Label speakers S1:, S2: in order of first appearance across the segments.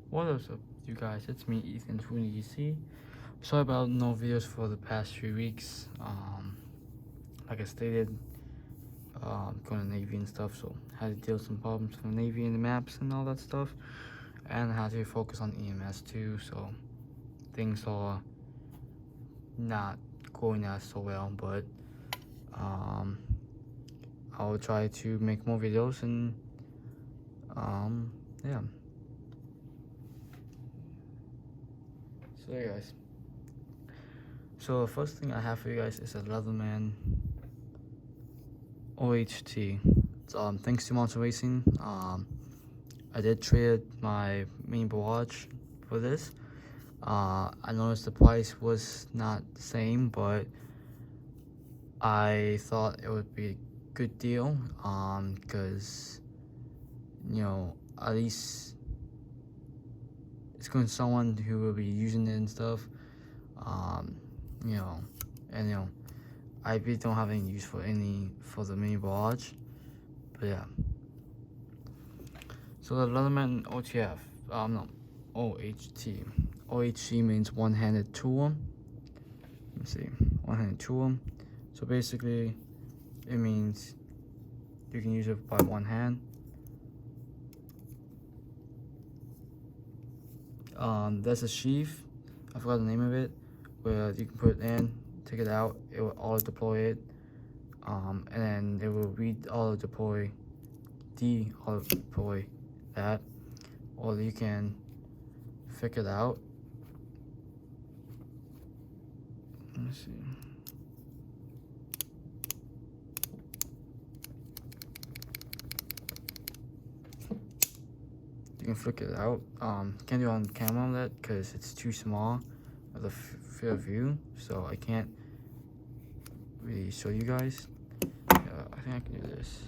S1: What is up, you guys? It's me, Ethan from EC. Sorry about no videos for the past 3 weeks. Like I stated, going to Navy and stuff, so had to deal with some problems from Navy and the maps and all that stuff, and had to focus on EMS too. So things are not going as so well, but I'll try to make more videos and yeah. So yeah, guys. So the first thing I have for you guys is a Leatherman OHT. Thanks to Monster Racing, I did trade my mini barrage for this. I noticed the price was not the same, but I thought it would be a good deal. Because at least it's going to someone who will be using it and stuff. And I really don't have any use for the mini barrage, but yeah. So the Leatherman OTF, no, OHT. OHT means one-handed tool. Let me see, one-handed tool. So basically, it means you can use it by one hand. There's a sheath, I forgot the name of it, where you can put it in, take it out, it will auto deploy it, and then it will auto deploy that, or you can figure it out. Let me see. You can flick it out. Can't do it on camera on that because it's too small of the field of view, so I can't really show you guys. I think I can do this.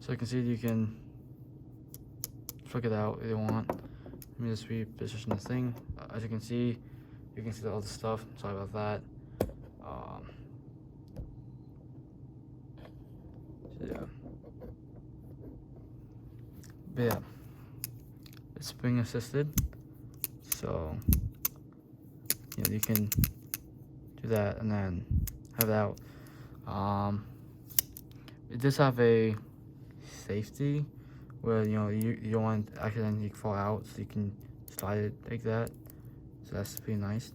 S1: So you can see you can flick it out if you want. Let me just reposition the thing. As you can see all the stuff. Sorry about that. So yeah. But yeah, it's spring assisted, so you can do that and then have it out. It does have a safety where you don't want to accidentally fall out, so you can slide it like that. So that's pretty nice.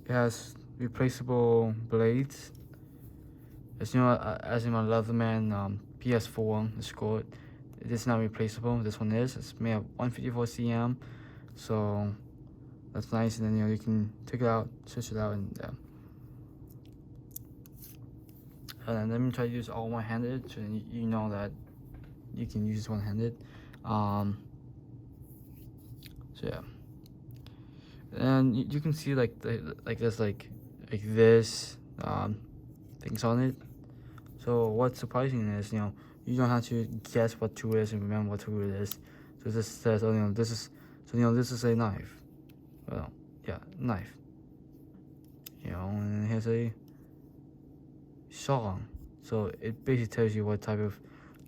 S1: It has replaceable blades. As you know, as in my Leatherman PS4 Escort, it is not replaceable. This one is. It's made of 154 cm, so that's nice. And then you can take it out, switch it out, and and let me try to use all one-handed, so you know that you can use one-handed. So yeah, and you can see like there's like this things on it. So what's surprising is you don't have to guess what tool it is and remember what tool it is. So this says this is a knife. Well, yeah, knife. And here's a saw. So it basically tells you what type of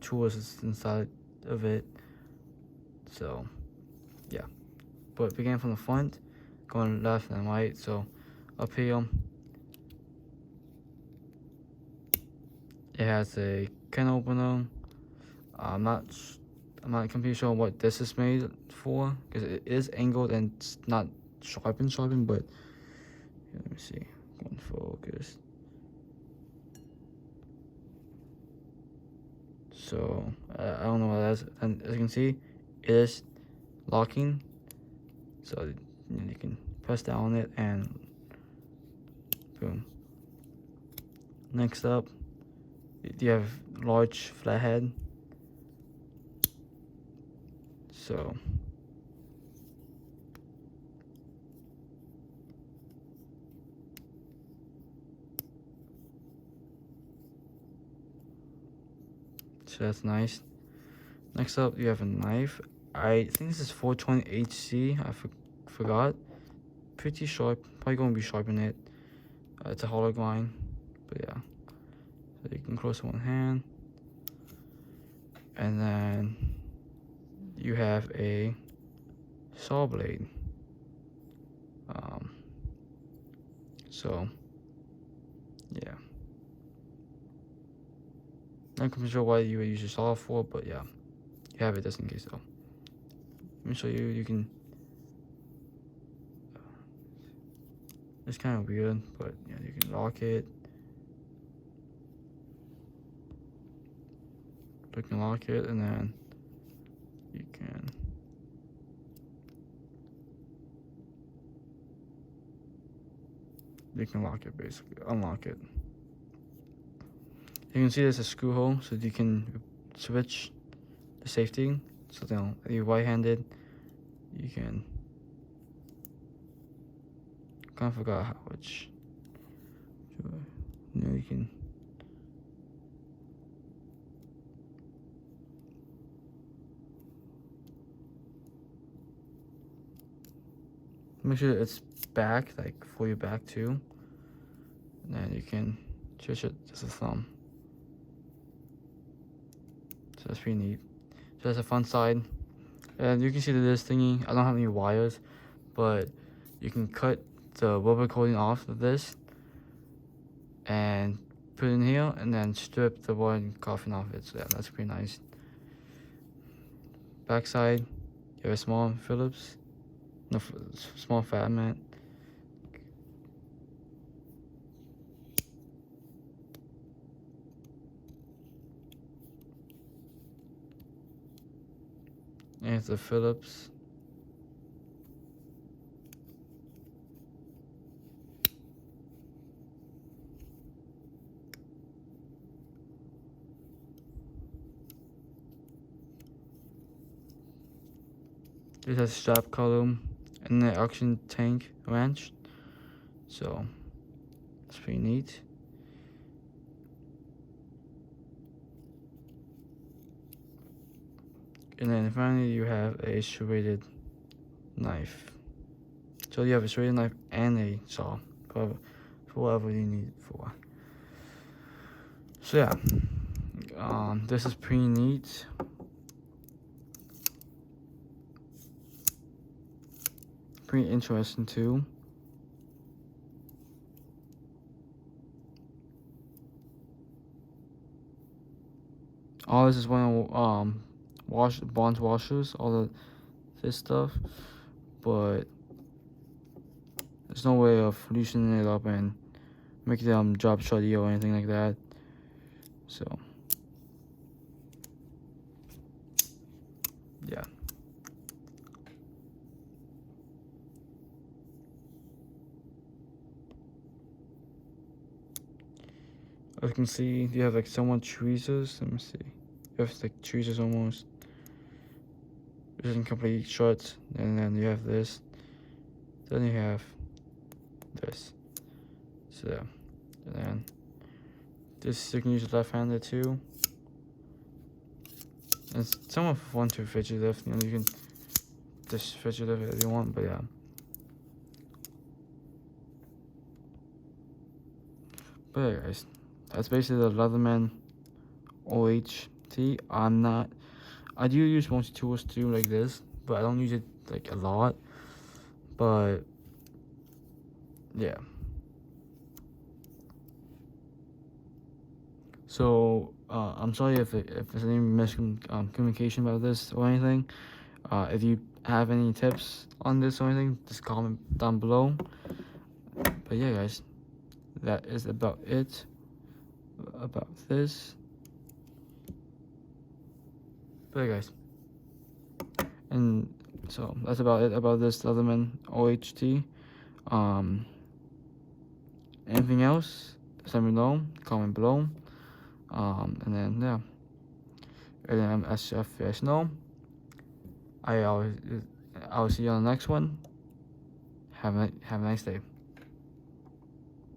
S1: tools is inside of it. So yeah, but beginning from the front, going left and right. So up here, it has a can opener. I'm not completely sure what this is made for, because it is angled and it's not sharpened. But let me see, going focus. So I don't know what that is, and as you can see, it is locking. So you can press down on it and boom. Next up, you have large flathead. So so that's nice. Next up, you have a knife. I think this is 420 HC. I forgot. Pretty sharp. Probably gonna be sharpening it. It's a hollow grind, but yeah. So you can close one hand, and then you have a saw blade. So yeah. Not quite sure why you would use your saw for, but yeah, you have it just in case though. Let me show you. You can. It's kind of weird, but yeah, you can lock it. You can lock it, and then you can. You can lock it, basically unlock it. You can see there's a screw hole, so you can switch the safety. So then, if you're right-handed, you can. Kind of forgot how which. You know, you can. Make sure it's back, like for your back too. And then you can switch it just a thumb. So that's pretty neat. So that's the front side. And you can see that this thingy, I don't have any wires, but you can cut the rubber coating off of this and put it in here, and then strip the wood coffin off it. So yeah, that's pretty nice. Backside, you have a small Phillips, no, small fat mat. And it's a Phillips. This has strap column and the auction tank wrench. So it's pretty neat. And then finally you have a serrated knife. So you have a serrated knife and a saw for whatever you need it for. So yeah, this is pretty neat. Pretty interesting too. All this is one of Bond's washers, all of this stuff, but there's no way of loosening it up and making them drop shutty or anything like that. So yeah. As you can see, you have like somewhat tweezers. Let me see. You have like tweezers almost. It isn't completely shut. And then you have this. Then you have this. So yeah. And then this you can use left-handed too. And it's somewhat fun to fidget lift. You know, you can just fidget lift it if you want, but yeah. But yeah, guys, that's basically the Leatherman OHT. I do use most tools too, like this, but I don't use it like a lot. But yeah. So I'm sorry if there's any miscommunication about this or anything. If you have any tips on this or anything, just comment down below. But yeah, guys, that is about it about this. But yeah, guys, and so that's about it about this Leatherman OHT. Anything else, just let me know, comment below. And then yeah, and then as you guys know, I'll see you on the next one. Have a nice day.